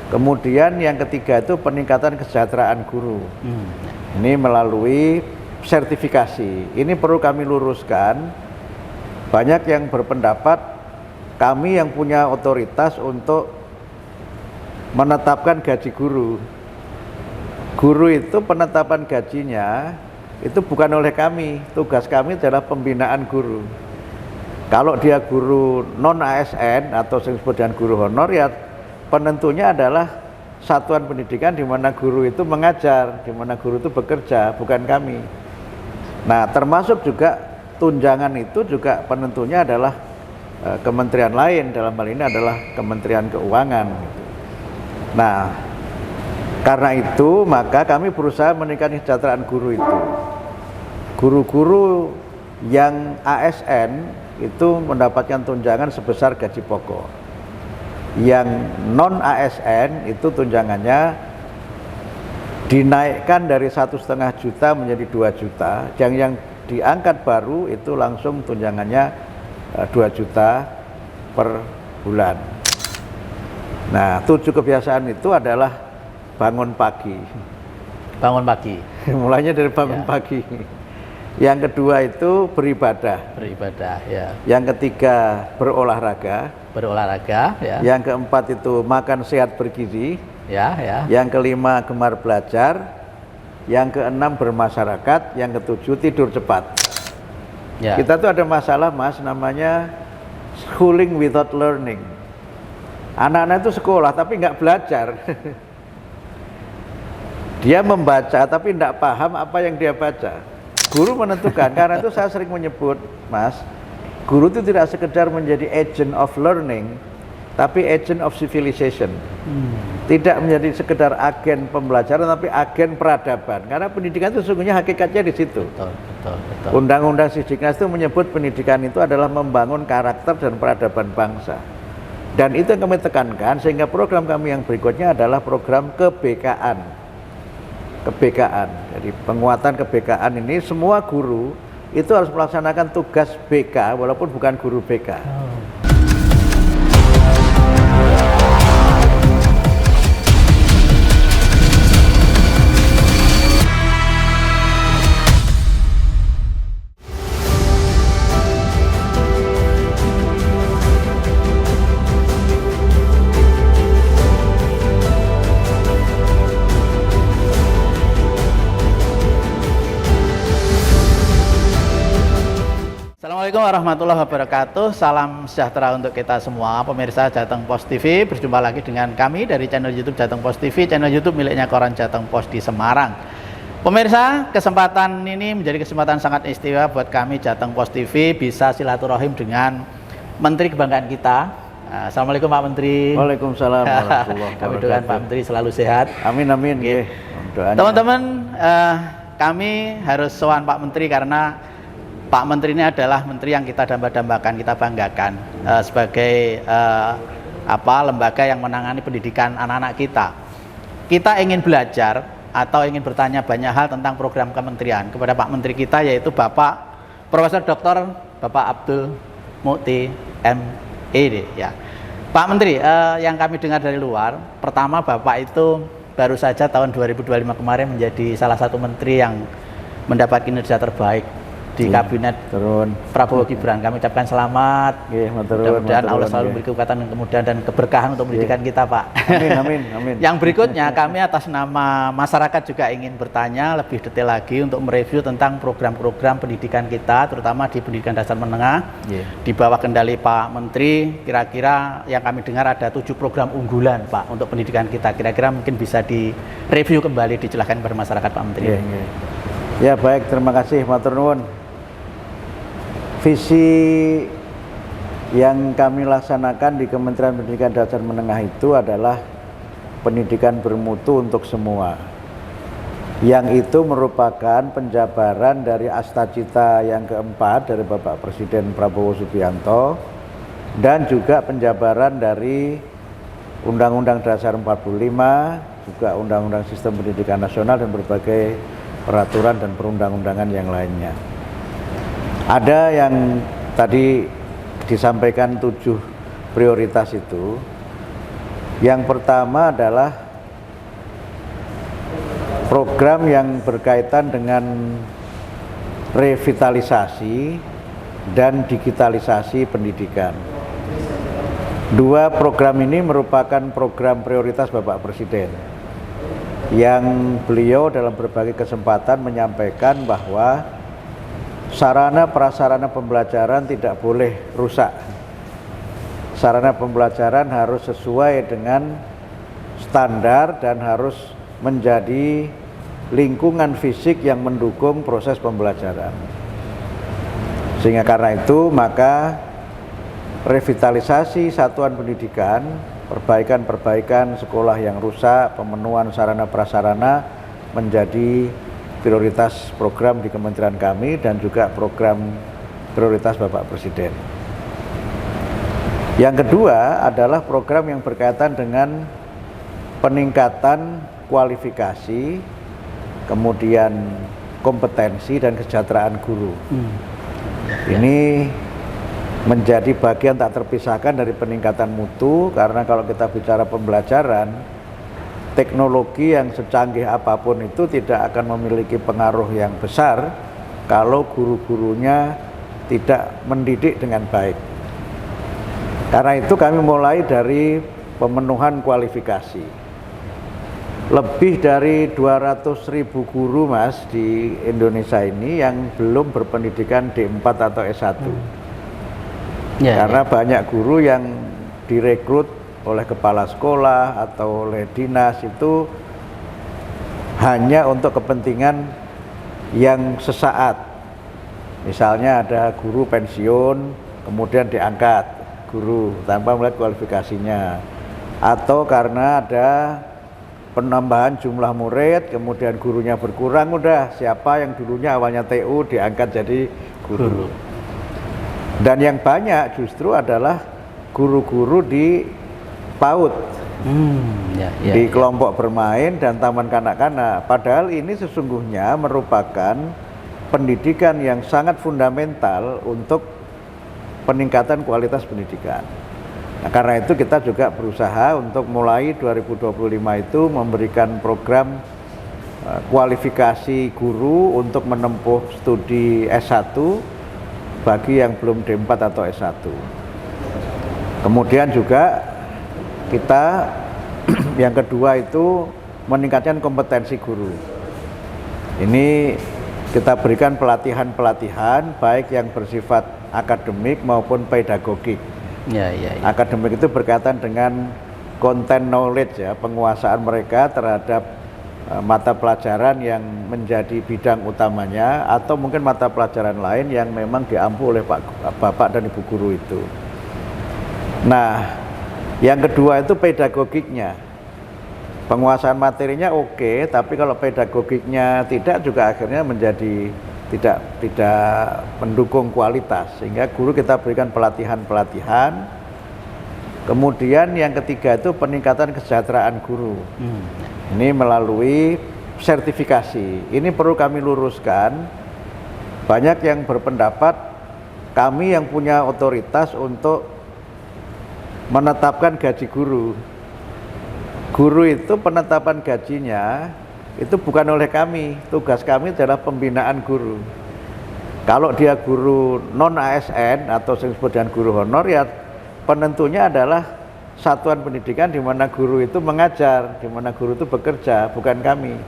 Kemudian yang ketiga itu peningkatan kesejahteraan guru. Ini melalui sertifikasi. Ini perlu kami luruskan. Banyak yang berpendapat kami yang punya otoritas untuk menetapkan gaji guru. Guru itu penetapan gajinya itu bukan oleh kami. Tugas kami adalah pembinaan guru. Kalau dia guru non ASN atau yang disebut dengan guru honor, ya penentunya adalah satuan pendidikan di mana guru itu mengajar, di mana guru itu bekerja, bukan kami. Nah, termasuk juga tunjangan itu juga penentunya adalah kementerian lain, dalam hal ini adalah Kementerian Keuangan. Nah, karena itu maka kami berusaha meningkatkan kesejahteraan guru itu. Guru-guru yang ASN itu mendapatkan tunjangan sebesar gaji pokok. Yang non ASN itu tunjangannya dinaikkan dari 1,5 juta menjadi 2 juta. Yang diangkat baru itu langsung tunjangannya 2 juta per bulan. Nah, 7 kebiasaan itu adalah bangun pagi. Bangun pagi. Mulainya dari bangun pagi. Yang kedua itu beribadah. Beribadah, ya. Yang ketiga berolahraga. Berolahraga, ya. Yang keempat itu makan sehat bergizi. Ya, ya. Yang kelima gemar belajar. Yang keenam bermasyarakat. Yang ketujuh tidur cepat. Ya. Kita tuh ada masalah, Mas, namanya schooling without learning. Anak-anak itu sekolah tapi nggak belajar. Dia membaca tapi tidak paham apa yang dia baca. Guru menentukan, karena itu saya sering menyebut, Mas, guru itu tidak sekedar menjadi agent of learning, tapi agent of civilization. Tidak menjadi sekedar agen pembelajaran, tapi agen peradaban. Karena pendidikan itu sesungguhnya hakikatnya di situ. Betul. Undang-Undang Sidiknas itu menyebut pendidikan itu adalah membangun karakter dan peradaban bangsa. Dan itu yang kami tekankan, sehingga program kami yang berikutnya adalah program kebekaan. Jadi penguatan kebekaan ini semua guru itu harus melaksanakan tugas BK walaupun bukan guru BK. Assalamualaikum warahmatullahi wabarakatuh. Salam sejahtera untuk kita semua pemirsa Jateng Pos TV. Berjumpa lagi dengan kami dari channel YouTube Jateng Pos TV, channel YouTube miliknya Koran Jateng Pos di Semarang. Pemirsa, kesempatan ini menjadi kesempatan sangat istimewa buat kami Jateng Pos TV bisa silaturahim dengan Menteri Kebanggaan kita. Assalamualaikum Pak Menteri. Waalaikumsalam warahmatullahi wabarakatuh. Kami doakan Pak Menteri selalu sehat. Amin. Teman-teman, kami harus sowan Pak Menteri karena Pak Menteri ini adalah menteri yang kita dambakan, kita banggakan sebagai lembaga yang menangani pendidikan anak-anak kita. Kita ingin belajar atau ingin bertanya banyak hal tentang program kementerian kepada Pak Menteri kita, yaitu Bapak Profesor Dr. Bapak Abdul Mukti MED. Ya. Pak Menteri, yang kami dengar dari luar, pertama Bapak itu baru saja tahun 2025 kemarin menjadi salah satu menteri yang mendapat kinerja terbaik di kabinet Prabowo Gibran. Kami ucapkan selamat. Mudah-mudahan Allah selalu beri kekuatan dan kemudahan dan keberkahan untuk pendidikan kita, Pak. Amin. Yang berikutnya, kami atas nama masyarakat juga ingin bertanya lebih detail lagi untuk mereview tentang program-program pendidikan kita, terutama di pendidikan dasar menengah. Di bawah kendali Pak Menteri, kira-kira yang kami dengar ada 7 program unggulan, Pak, untuk pendidikan kita. Kira-kira mungkin bisa direview kembali, dijelaskan kepada masyarakat, Pak Menteri. Ya, baik, terima kasih, matur nuwun. Visi yang kami laksanakan di Kementerian Pendidikan Dasar Menengah itu adalah pendidikan bermutu untuk semua. Yang itu merupakan penjabaran dari Astacita yang keempat dari Bapak Presiden Prabowo Subianto dan juga penjabaran dari Undang-Undang Dasar 45, juga Undang-Undang Sistem Pendidikan Nasional dan berbagai peraturan dan perundang-undangan yang lainnya. Ada yang tadi disampaikan 7 prioritas itu. Yang pertama adalah program yang berkaitan dengan revitalisasi dan digitalisasi pendidikan. Dua program ini merupakan program prioritas Bapak Presiden, yang beliau dalam berbagai kesempatan menyampaikan bahwa sarana prasarana pembelajaran tidak boleh rusak. Sarana pembelajaran harus sesuai dengan standar dan harus menjadi lingkungan fisik yang mendukung proses pembelajaran. Sehingga karena itu maka revitalisasi satuan pendidikan, perbaikan-perbaikan sekolah yang rusak, pemenuhan sarana prasarana menjadi prioritas program di kementerian kami dan juga program prioritas Bapak Presiden. Yang kedua adalah program yang berkaitan dengan peningkatan kualifikasi, kemudian kompetensi dan kesejahteraan guru. Ini menjadi bagian tak terpisahkan dari peningkatan mutu, karena kalau kita bicara pembelajaran, teknologi yang secanggih apapun itu tidak akan memiliki pengaruh yang besar kalau guru-gurunya tidak mendidik dengan baik. Karena itu kami mulai dari pemenuhan kualifikasi. Lebih dari 200.000 guru Mas di Indonesia ini yang belum berpendidikan D4 atau S1. Karena banyak guru yang direkrut oleh kepala sekolah atau oleh dinas itu hanya untuk kepentingan yang sesaat. Misalnya ada guru pensiun kemudian diangkat guru tanpa melihat kualifikasinya, atau karena ada penambahan jumlah murid kemudian gurunya berkurang, udah siapa yang dulunya awalnya TU diangkat jadi guru. Dan yang banyak justru adalah guru-guru di PAUD, di kelompok bermain dan taman kanak-kanak. Padahal ini sesungguhnya merupakan pendidikan yang sangat fundamental untuk peningkatan kualitas pendidikan. Nah, karena itu kita juga berusaha untuk mulai 2025 itu memberikan program kualifikasi guru untuk menempuh studi S1 bagi yang belum D4 atau S1. Kemudian juga kita yang kedua itu meningkatkan kompetensi guru. Ini kita berikan pelatihan-pelatihan baik yang bersifat akademik maupun pedagogik. Akademik itu berkaitan dengan content knowledge ya, penguasaan mereka terhadap mata pelajaran yang menjadi bidang utamanya, atau mungkin mata pelajaran lain yang memang diampu oleh Bapak dan Ibu guru itu. Nah, yang kedua itu pedagogiknya. Penguasaan materinya oke, tapi kalau pedagogiknya tidak juga akhirnya menjadi tidak mendukung kualitas, sehingga guru kita berikan pelatihan-pelatihan. Kemudian yang ketiga itu peningkatan kesejahteraan guru. Ini melalui sertifikasi. Ini perlu kami luruskan. Banyak yang berpendapat kami yang punya otoritas untuk menetapkan gaji guru. Guru itu penetapan gajinya itu bukan oleh kami, tugas kami adalah pembinaan guru. Kalau dia guru non ASN atau yang disebut dengan guru honor, ya penentunya adalah satuan pendidikan di mana guru itu mengajar, di mana guru itu bekerja, bukan kami.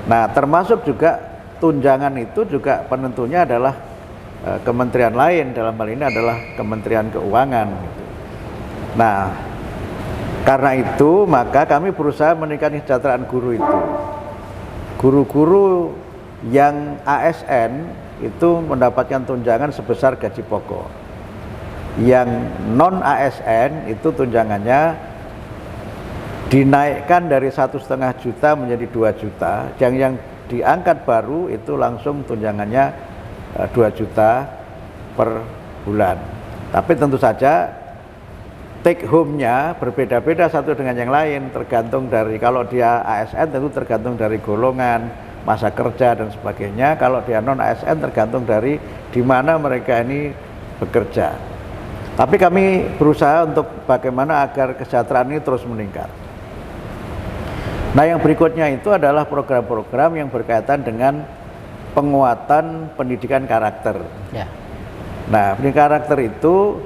Nah, termasuk juga tunjangan itu juga penentunya adalah kementerian lain, dalam hal ini adalah Kementerian Keuangan. Nah, karena itu maka kami berusaha meningkatkan kesejahteraan guru itu. Guru-guru yang ASN itu mendapatkan tunjangan sebesar gaji pokok. Yang non ASN itu tunjangannya dinaikkan dari 1,5 juta menjadi 2 juta. Yang diangkat baru itu langsung tunjangannya 2 juta per bulan. Tapi tentu saja take home-nya berbeda-beda satu dengan yang lain, tergantung dari, kalau dia ASN tentu tergantung dari golongan, masa kerja dan sebagainya. Kalau dia non ASN tergantung dari di mana mereka ini bekerja. Tapi kami berusaha untuk bagaimana agar kesejahteraan ini terus meningkat. Nah, yang berikutnya itu adalah program-program yang berkaitan dengan penguatan pendidikan karakter. Ya. Nah, pendidikan karakter itu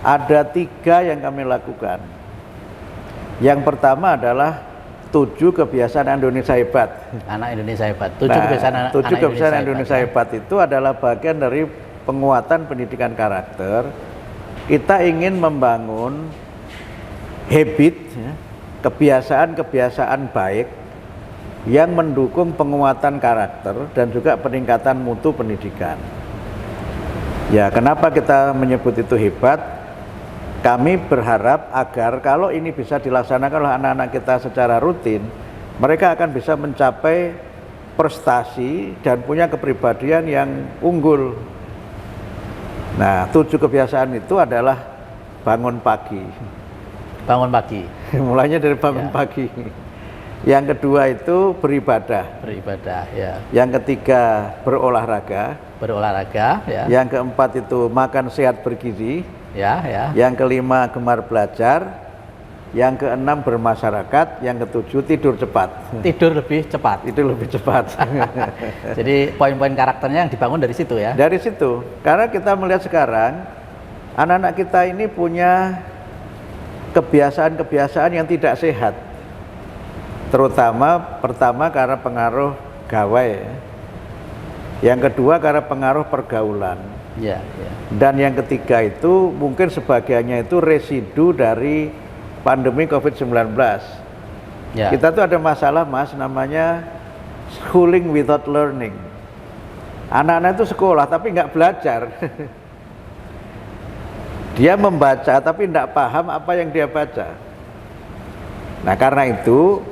ada 3 yang kami lakukan. Yang pertama adalah 7 kebiasaan Indonesia hebat. Anak Indonesia hebat. 7 Nah, kebiasaan 7 kebiasaan hebat, Indonesia ya. hebat itu adalah bagian dari penguatan pendidikan karakter. Kita ingin membangun habit, ya, kebiasaan-kebiasaan baik yang mendukung penguatan karakter dan juga peningkatan mutu pendidikan. Ya, kenapa kita menyebut itu hebat? Kami berharap agar kalau ini bisa dilaksanakan oleh anak-anak kita secara rutin, mereka akan bisa mencapai prestasi dan punya kepribadian yang unggul. Nah, 7 kebiasaan itu adalah bangun pagi. Bangun pagi. Mulainya dari bangun pagi. Yang kedua itu beribadah. Beribadah, ya. Yang ketiga berolahraga. Berolahraga, ya. Yang keempat itu makan sehat bergizi. Ya, ya. Yang kelima gemar belajar. Yang keenam bermasyarakat. Yang ketujuh tidur cepat. Tidur lebih cepat. Itu lebih cepat. Jadi poin-poin karakternya yang dibangun dari situ ya. Dari situ. Karena kita melihat sekarang anak-anak kita ini punya kebiasaan-kebiasaan yang tidak sehat. Terutama pertama karena pengaruh gawai, ya. Yang kedua karena pengaruh pergaulan. Ya, ya. Dan yang ketiga itu mungkin sebagiannya itu residu dari pandemi COVID-19. Ya. Kita tuh ada masalah, Mas, namanya schooling without learning. Anak-anak itu sekolah tapi nggak belajar. Dia membaca tapi tidak paham apa yang dia baca. Nah, karena itu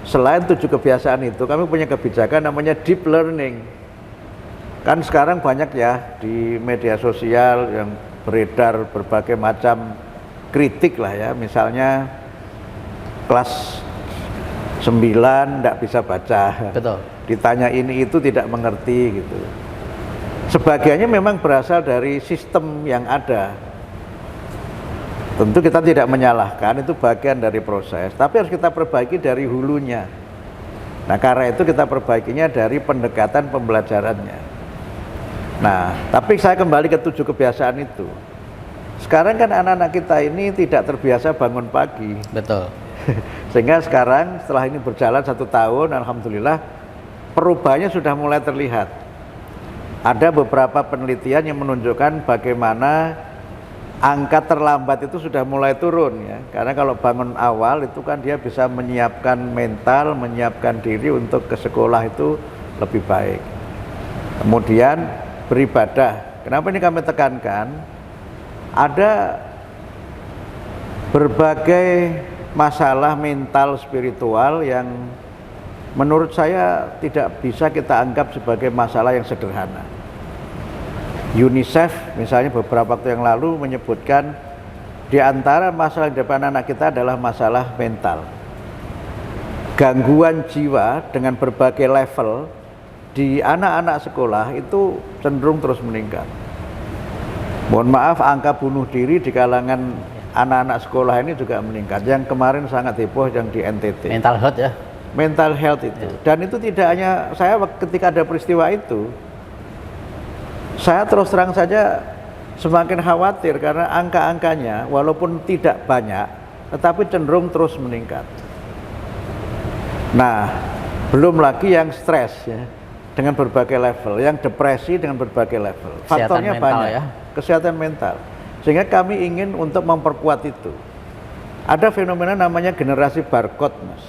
selain 7 kebiasaan itu, kami punya kebijakan namanya deep learning. Kan sekarang banyak ya di media sosial yang beredar berbagai macam kritik lah ya. Misalnya kelas 9 tidak bisa baca. Betul. Ditanya ini itu tidak mengerti gitu. Sebagiannya memang berasal dari sistem yang ada. Tentu kita tidak menyalahkan, itu bagian dari proses, tapi harus kita perbaiki dari hulunya. Nah, karena itu kita perbaikinya dari pendekatan pembelajarannya. Nah, tapi saya kembali ke 7 kebiasaan itu. Sekarang kan anak-anak kita ini tidak terbiasa bangun pagi. Betul. Sehingga sekarang setelah ini berjalan 1 tahun, alhamdulillah perubahannya sudah mulai terlihat. Ada beberapa penelitian yang menunjukkan bagaimana angka terlambat itu sudah mulai turun ya. Karena kalau bangun awal itu kan dia bisa menyiapkan mental, menyiapkan diri untuk ke sekolah itu lebih baik. Kemudian beribadah. Kenapa ini kami tekankan? Ada berbagai masalah mental spiritual yang menurut saya tidak bisa kita anggap sebagai masalah yang sederhana. UNICEF misalnya beberapa waktu yang lalu menyebutkan di antara masalah di depan anak kita adalah masalah mental. Gangguan jiwa dengan berbagai level di anak-anak sekolah itu cenderung terus meningkat. Mohon maaf, angka bunuh diri di kalangan anak-anak sekolah ini juga meningkat. Yang kemarin sangat heboh yang di NTT. Mental health ya. Mental health itu. Dan itu tidak hanya saya ketika ada peristiwa itu, saya terus terang saja semakin khawatir karena angka-angkanya walaupun tidak banyak tetapi cenderung terus meningkat. Nah, belum lagi yang stres ya dengan berbagai level, yang depresi dengan berbagai level. Faktornya banyak ya. Kesehatan mental. Sehingga kami ingin untuk memperkuat itu. Ada fenomena namanya generasi barcode, Mas.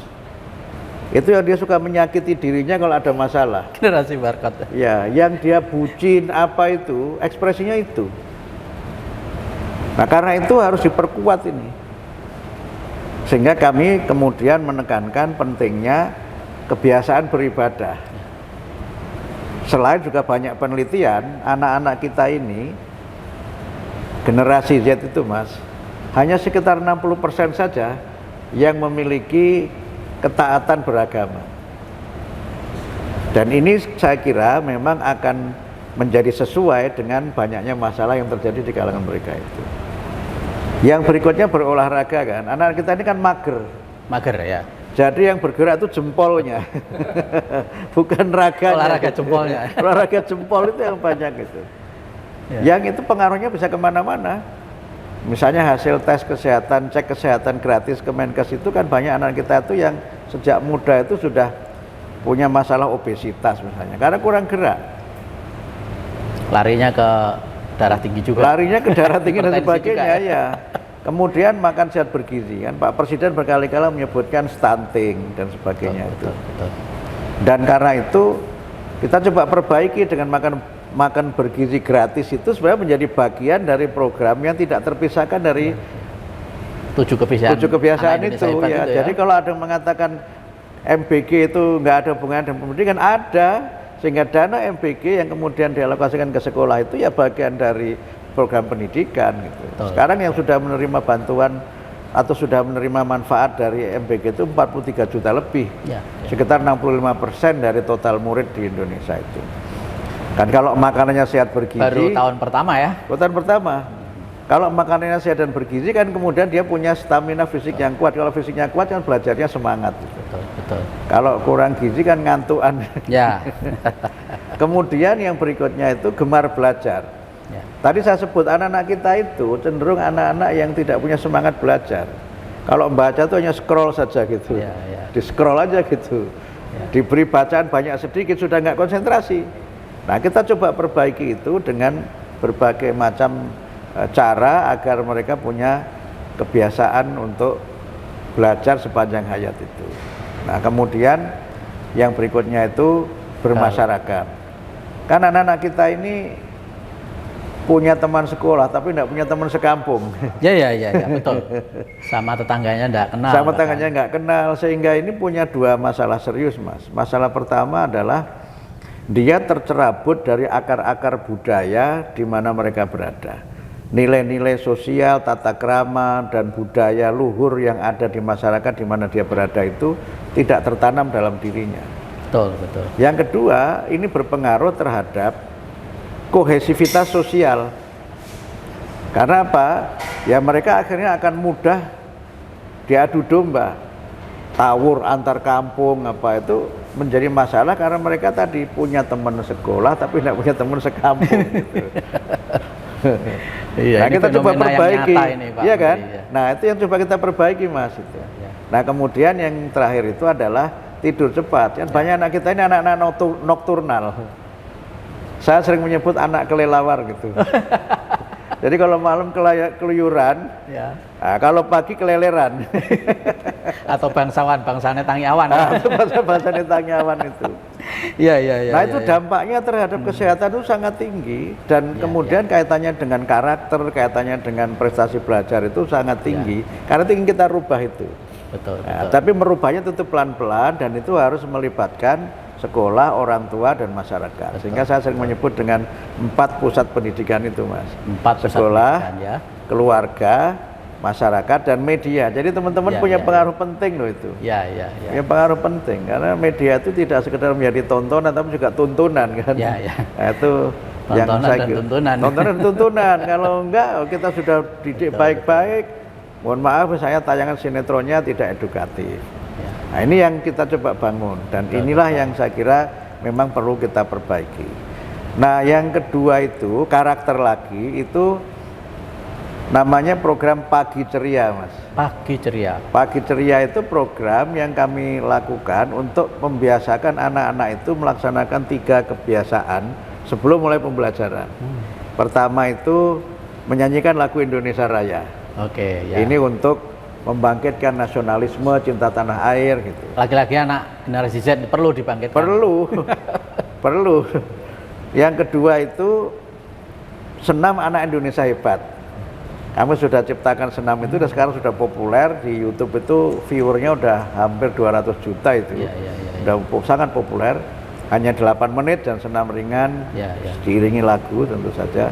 Itu yang dia suka menyakiti dirinya kalau ada masalah. Generasi barcode. Ya, yang dia bucin apa itu, ekspresinya itu. Nah, karena itu harus diperkuat ini. Sehingga kami kemudian menekankan pentingnya kebiasaan beribadah. Selain juga banyak penelitian, anak-anak kita ini, generasi Z itu, Mas, hanya sekitar 60% saja yang memiliki ketaatan beragama. Dan ini saya kira memang akan menjadi sesuai dengan banyaknya masalah yang terjadi di kalangan mereka itu. Yang berikutnya berolahraga kan. Anak kita ini kan mager. Mager ya. Jadi yang bergerak itu jempolnya, bukan raganya. Olahraga jempolnya. Olahraga jempol itu yang banyak gitu. Ya. Yang itu pengaruhnya bisa kemana-mana. Misalnya hasil tes kesehatan, cek kesehatan gratis Kemenkes itu kan banyak anak kita itu yang sejak muda itu sudah punya masalah obesitas misalnya, karena kurang gerak. Larinya ke darah tinggi juga. Larinya ke darah tinggi dan sebagainya juga, ya. Kemudian makan sehat bergizi kan, Pak Presiden berkali-kali menyebutkan stunting dan sebagainya itu. Betul. Dan karena itu kita coba perbaiki dengan makan bergizi gratis itu sebenarnya menjadi bagian dari program yang tidak terpisahkan dari 7 kebiasaan itu ya. Jadi kalau ada yang mengatakan MBG itu nggak ada hubungan dengan pendidikan, ada, sehingga dana MBG yang kemudian dialokasikan ke sekolah itu ya bagian dari program pendidikan gitu. Betul. Sekarang yang sudah menerima bantuan atau sudah menerima manfaat dari MBG itu 43 juta lebih, sekitar 65% dari total murid di Indonesia itu. Kan kalau makanannya sehat bergizi, baru tahun pertama ya? Tahun pertama. Kalau makanannya sehat dan bergizi kan kemudian dia punya stamina fisik yang kuat. Kalau fisiknya kuat kan belajarnya semangat. Betul. Kalau kurang gizi kan ngantukan. Ya. Kemudian yang berikutnya itu gemar belajar. Ya. Tadi saya sebut anak-anak kita itu cenderung anak-anak yang tidak punya semangat belajar. Kalau membaca itu hanya scroll saja gitu. Ya. Di scroll aja gitu. Ya. Diberi bacaan banyak sedikit sudah nggak konsentrasi. Nah kita coba perbaiki itu dengan berbagai macam cara agar mereka punya kebiasaan untuk belajar sepanjang hayat itu. Nah kemudian yang berikutnya itu bermasyarakat. Kan anak-anak kita ini punya teman sekolah tapi tidak punya teman sekampung. Ya, betul. Sama tetangganya tidak kenal. Sama tetangganya nggak kenal, sehingga ini punya dua masalah serius, Mas. Masalah pertama adalah dia tercerabut dari akar-akar budaya di mana mereka berada. Nilai-nilai sosial, tata krama, dan budaya luhur yang ada di masyarakat di mana dia berada itu tidak tertanam dalam dirinya. Betul. Yang kedua, ini berpengaruh terhadap kohesivitas sosial. Karena apa? Ya mereka akhirnya akan mudah diadu domba. Tawur antar kampung apa itu menjadi masalah karena mereka tadi punya teman sekolah tapi tidak punya teman sekampung gitu. Nah kita coba perbaiki, iya kan? Ya. Nah itu yang coba kita perbaiki, Mas itu. Ya. Nah kemudian yang terakhir itu adalah tidur cepat. Kan banyak anak kita ini anak-anak nokturnal. Saya sering menyebut anak kelelawar gitu. Jadi kalau malam keluyuran, nah, kalau pagi keleleran. Atau bangsanya Tangyawan. Atau bangsanya Tangyawan itu. Iya. Nah itu dampaknya terhadap kesehatan itu sangat tinggi dan kemudian kaitannya dengan karakter, kaitannya dengan prestasi belajar itu sangat tinggi. Karena ingin kita rubah itu. Betul. Tapi merubahnya tentu pelan-pelan dan itu harus melibatkan sekolah, orang tua, dan masyarakat. Sehingga saya sering menyebut dengan 4 pusat pendidikan itu, Mas. 4 sekolah, keluarga, masyarakat, dan media. Jadi teman-teman punya pengaruh penting loh itu. Punya pengaruh penting karena media itu tidak sekedar menjadi tontonan tapi juga tuntunan kan. Nah, itu tontonan yang saya dan tuntunan. Tontonan dan tuntunan. Kalau enggak kita sudah didik baik-baik, mohon maaf saya tayangan sinetronnya tidak edukatif. Nah ini yang kita coba bangun dan inilah yang saya kira memang perlu kita perbaiki. Nah yang kedua itu karakter lagi itu namanya program Pagi Ceria, Mas. Pagi Ceria. Pagi Ceria itu program yang kami lakukan untuk membiasakan anak-anak itu melaksanakan 3 kebiasaan sebelum mulai pembelajaran. Pertama itu menyanyikan lagu Indonesia Raya. Ini untuk membangkitkan nasionalisme, cinta tanah air gitu. Lagi-lagi anak generasi Z perlu dibangkitkan. Perlu. Yang kedua itu senam anak Indonesia hebat. Kami sudah ciptakan senam itu dan sekarang sudah populer di YouTube itu viewernya udah hampir 200 juta itu. Udah sangat populer. Hanya 8 menit dan senam ringan, diiringi lagu tentu saja.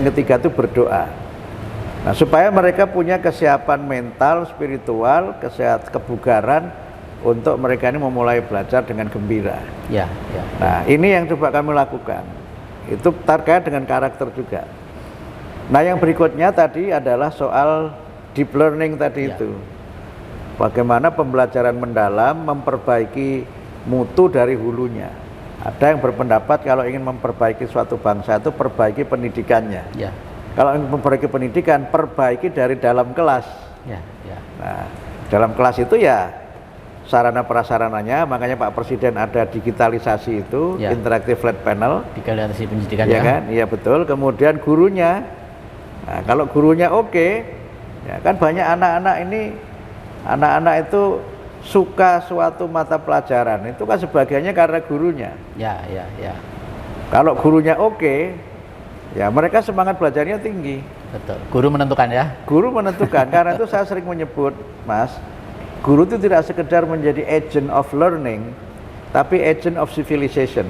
Yang ketiga itu berdoa. Nah, supaya mereka punya kesiapan mental, spiritual, kebugaran untuk mereka ini memulai belajar dengan gembira. Ya. Nah, ini yang coba kami lakukan. Itu terkait dengan karakter juga. Nah, yang berikutnya tadi adalah soal deep learning tadi itu. Bagaimana pembelajaran mendalam memperbaiki mutu dari hulunya. Ada yang berpendapat kalau ingin memperbaiki suatu bangsa itu perbaiki pendidikannya. Ya. Kalau ingin memperbaiki pendidikan, perbaiki dari dalam kelas. Ya. Nah, dalam kelas itu ya sarana prasarananya, makanya Pak Presiden ada digitalisasi itu, interactive flat panel. Digitalisasi pendidikan ya kan? Iya betul. Kemudian gurunya, nah, kalau gurunya oke, ya kan banyak anak-anak itu suka suatu mata pelajaran, itu kan sebagiannya karena gurunya. Ya. Kalau gurunya oke, ya mereka semangat belajarnya tinggi. Betul. Guru menentukan ya. Guru menentukan. Karena itu saya sering menyebut, Mas, guru itu tidak sekedar menjadi agent of learning, tapi agent of civilization.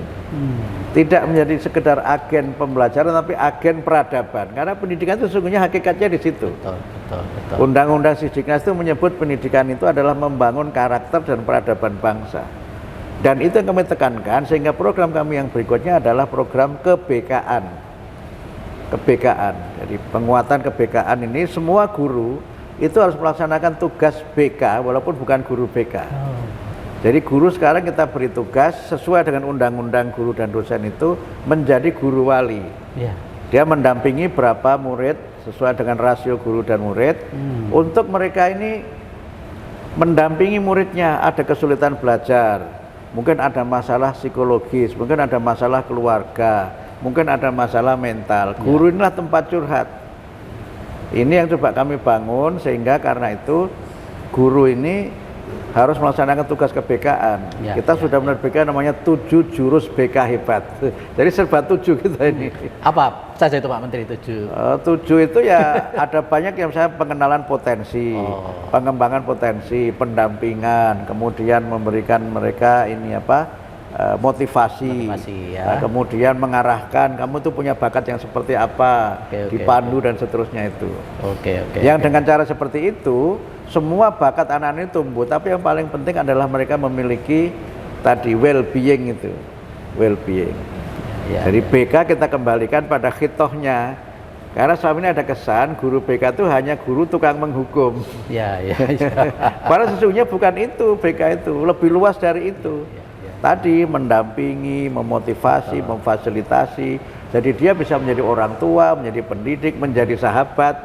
Tidak menjadi sekedar agen pembelajaran, tapi agen peradaban. Karena pendidikan itu sesungguhnya hakikatnya di situ. Betul. Undang-Undang Sidiknas itu menyebut pendidikan itu adalah membangun karakter dan peradaban bangsa. Dan itu yang kami tekankan, sehingga program kami yang berikutnya adalah program kebekaan. Jadi penguatan kebekaan ini semua guru itu harus melaksanakan tugas BK walaupun bukan guru BK. Jadi guru sekarang kita beri tugas sesuai dengan undang-undang guru dan dosen itu menjadi guru wali. Dia mendampingi berapa murid sesuai dengan rasio guru dan murid untuk mereka ini mendampingi muridnya. Ada kesulitan belajar, mungkin ada masalah psikologis, mungkin ada masalah keluarga, mungkin ada masalah mental. Guru inilah tempat curhat. Ini yang coba kami bangun, sehingga karena itu guru ini harus melaksanakan tugas kebekaan. Kita sudah menerbitkan namanya 7 jurus BK hebat. Jadi serba 7 kita ini. Apa saja itu Pak Menteri 7? 7 itu ya ada banyak yang saya pengenalan potensi, pengembangan potensi, pendampingan, kemudian memberikan mereka ini motivasi ya. Kemudian mengarahkan, kamu tuh punya bakat yang seperti apa, dipandu dan seterusnya itu. Yang dengan cara seperti itu semua bakat anak ini tumbuh, tapi yang paling penting adalah mereka memiliki tadi well-being itu, well-being. Jadi BK kita kembalikan pada khitohnya, karena selama ini ada kesan guru BK itu hanya guru tukang menghukum. Padahal sesungguhnya bukan itu, BK itu lebih luas dari itu. Tadi mendampingi, memotivasi, memfasilitasi, jadi dia bisa menjadi orang tua, menjadi pendidik, menjadi sahabat.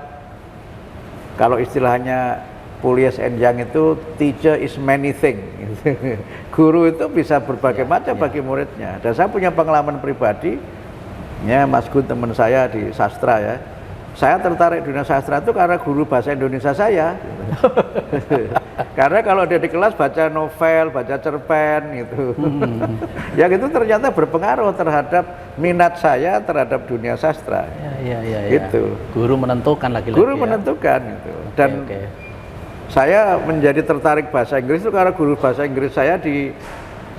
Kalau istilahnya Pulies and Young itu, teacher is many things. Guru itu bisa berbagai macam bagi muridnya. Dan saya punya pengalaman pribadi, ya Mas Gun teman saya di sastra ya. Saya tertarik dunia sastra itu karena guru bahasa Indonesia saya. Karena kalau dia di kelas baca novel, baca cerpen gitu. Yang itu ternyata berpengaruh terhadap minat saya terhadap dunia sastra. Gitu. Guru menentukan lagi-lagi. Guru menentukan gitu. Dan saya menjadi tertarik bahasa Inggris itu karena guru bahasa Inggris saya di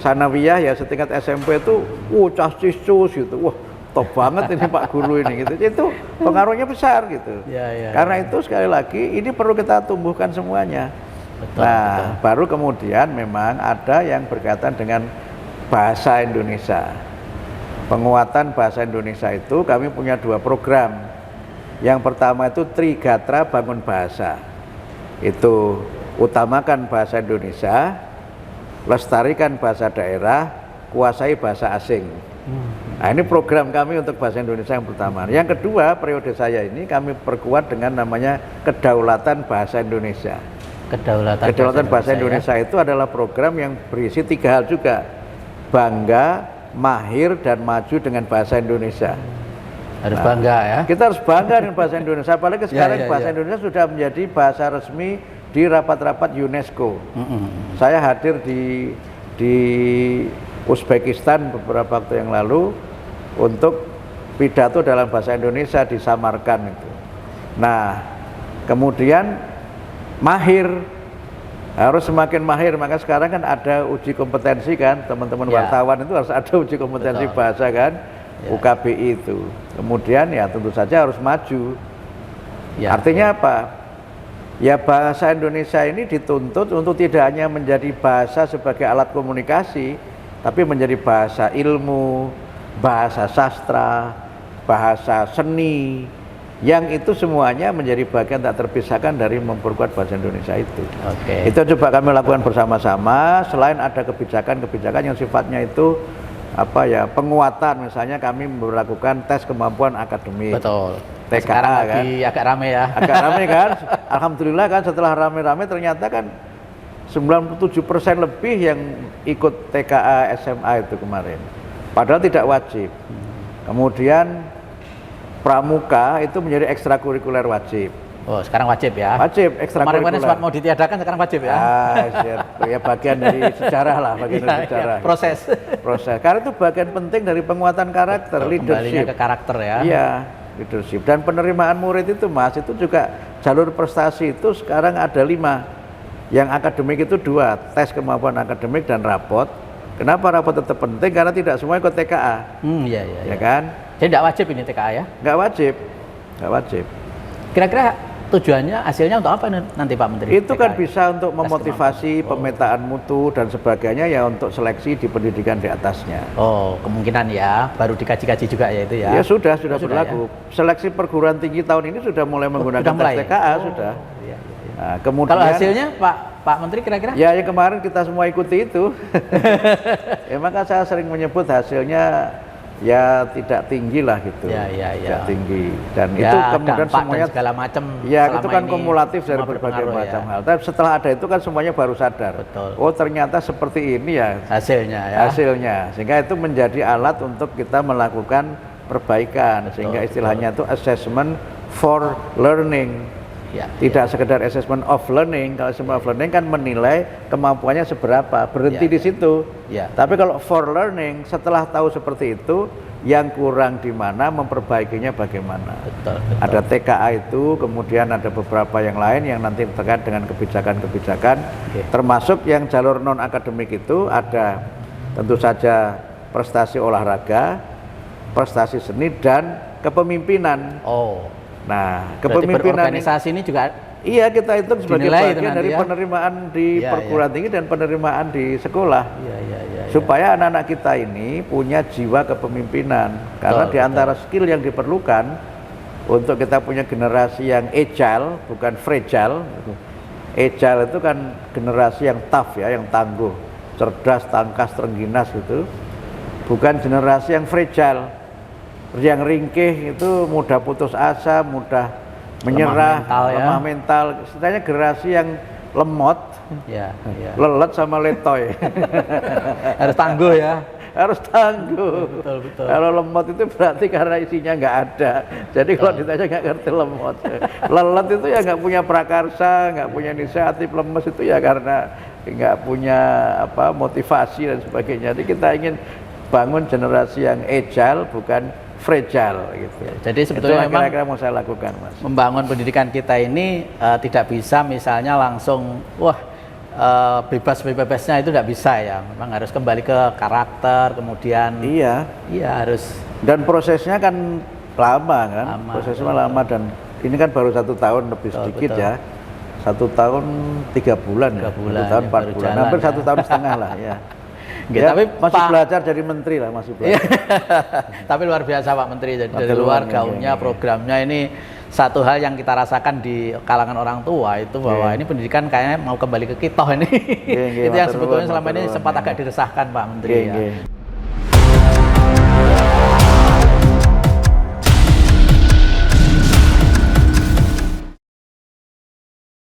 Sanawiyah ya setingkat SMP itu cus gitu. Wah, top banget ini Pak Guru ini gitu. Itu pengaruhnya besar gitu. Karena itu sekali lagi ini perlu kita tumbuhkan semuanya. Betul. Baru kemudian memang ada yang berkaitan dengan bahasa Indonesia. Penguatan bahasa Indonesia itu kami punya 2 program. Yang pertama itu Trigatra Bangun Bahasa. Itu utamakan bahasa Indonesia, lestarikan bahasa daerah, kuasai bahasa asing. Nah, ini program kami untuk bahasa Indonesia yang pertama. Yang kedua, periode saya ini kami perkuat dengan namanya Kedaulatan Bahasa Indonesia. Kedaulatan Bahasa Indonesia itu adalah program yang berisi 3 hal juga. Bangga, mahir, dan maju dengan bahasa Indonesia. Harus bangga ya. Kita harus bangga dengan bahasa Indonesia. Apalagi sekarang bahasa Indonesia sudah menjadi bahasa resmi di rapat-rapat UNESCO. Saya hadir di Uzbekistan beberapa waktu yang lalu untuk pidato dalam bahasa Indonesia di Samarkand itu. Nah, kemudian mahir, harus semakin mahir. Maka sekarang kan ada uji kompetensi kan, teman-teman wartawan itu harus ada uji kompetensi bahasa kan. UKBI itu. Kemudian ya tentu saja harus maju. Ya, Artinya apa? Ya bahasa Indonesia ini dituntut untuk tidak hanya menjadi bahasa sebagai alat komunikasi, tapi menjadi bahasa ilmu, bahasa sastra, bahasa seni, yang itu semuanya menjadi bagian tak terpisahkan dari memperkuat bahasa Indonesia itu. Oke. Itu coba kami lakukan bersama-sama. Selain ada kebijakan-kebijakan yang sifatnya itu apa ya, penguatan, misalnya kami melakukan tes kemampuan akademik. Betul. TKA Sekarang kan. lagi agak rame ya. Agak rame kan. Alhamdulillah kan setelah rame-rame ternyata kan 97% lebih yang ikut TKA SMA itu kemarin. Padahal tidak wajib. Kemudian pramuka itu menjadi ekstrakurikuler wajib. Oh, sekarang wajib ya. Wajib ekstrakurikuler. Kemarin sempat mau ditiadakan, sekarang wajib ya. Ya bagian dari sejarah lah, bagian dari sejarah. Proses. Proses. Karena itu bagian penting dari penguatan karakter, Kembalinya leadership. ke karakter ya. Iya, leadership. Dan penerimaan murid itu Mas, itu juga jalur prestasi itu sekarang ada 5. Yang akademik itu 2, tes kemampuan akademik dan rapot. Kenapa rapot tetap penting? Karena tidak semua ikut TKA. Iya. Ya kan? Jadi tidak wajib ini TKA ya? Nggak wajib. Nggak wajib. Kira-kira tujuannya, hasilnya untuk apa nanti Pak Menteri? Itu kan TKA? bisa untuk memotivasi pemetaan mutu dan sebagainya ya, untuk seleksi di pendidikan di atasnya. Oh, kemungkinan ya, baru dikaji-kaji juga ya itu ya? Ya sudah Ya? berlaku. Seleksi perguruan tinggi tahun ini sudah mulai menggunakan sudah mulai? tes TKA sudah. Iya. Nah, kemudian Kalau hasilnya Pak Menteri kira-kira? ya yang kemarin kita semua ikuti itu. Ya maka saya sering menyebut hasilnya ya tidak tinggi lah gitu. Tidak tinggi. Dan ya, itu kemudian semuanya segala macam. Ya itu kan kumulatif dari berbagai macam hal. Tapi setelah ada itu kan semuanya baru sadar. Betul. Oh ternyata seperti ini ya hasilnya ya. Hasilnya. Sehingga itu menjadi alat untuk kita melakukan perbaikan. Sehingga istilahnya itu assessment for learning. Ya, Tidak sekedar assessment of learning. Kalau assessment of learning kan menilai kemampuannya seberapa, berhenti di situ. Tapi kalau for learning, setelah tahu seperti itu, yang kurang di mana, memperbaikinya bagaimana. Betul. Ada TKA itu, kemudian ada beberapa yang lain yang nanti terkait dengan kebijakan-kebijakan, termasuk yang jalur non akademik itu ada tentu saja prestasi olahraga, prestasi seni dan kepemimpinan. Nah, kepemimpinan organisasi ini juga iya kita hitung sebagai bagian dari ya? penerimaan di perguruan tinggi dan penerimaan di sekolah. Supaya anak-anak kita ini punya jiwa kepemimpinan. Karena di antara skill yang diperlukan untuk kita punya generasi yang agile, bukan fragile. Agile itu kan generasi yang tough ya, yang tangguh, cerdas, tangkas, terengginas gitu. Bukan generasi yang fragile. Yang ringkih itu mudah putus asa, mudah menyerah, lemah mental. Istilahnya generasi yang lemot, lelet sama letoy. Harus tangguh ya. Harus tangguh. Betul. Kalau lemot itu berarti karena isinya nggak ada. Jadi kalau ditanya nggak ngerti lemot. Lelet itu ya nggak punya prakarsa, nggak punya inisiatif. Lemes itu ya karena nggak punya motivasi dan sebagainya. Jadi kita ingin bangun generasi yang agile, bukan fragile gitu. Jadi sebetulnya memang kira-kira mau saya lakukan, Mas. Membangun pendidikan kita ini tidak bisa misalnya langsung bebas-bebasnya itu tidak bisa ya. Memang harus kembali ke karakter, kemudian Iya harus. Dan prosesnya kan lama kan. Prosesnya lama dan ini kan baru 1 tahun lebih sedikit ya. 1 tahun 3 bulan ya. 1 tahun 4 bulan. Hampir 1 tahun setengah lah ya. Tapi masih belajar jadi menteri lah, masih belajar. Tapi luar biasa Pak Menteri, jadi dari luar gaungnya, programnya ini satu hal yang kita rasakan di kalangan orang tua itu bahwa ini pendidikan kayaknya mau kembali ke kita ini. Itu yang sebetulnya selama ini sempat agak diresahkan Pak Menteri ya.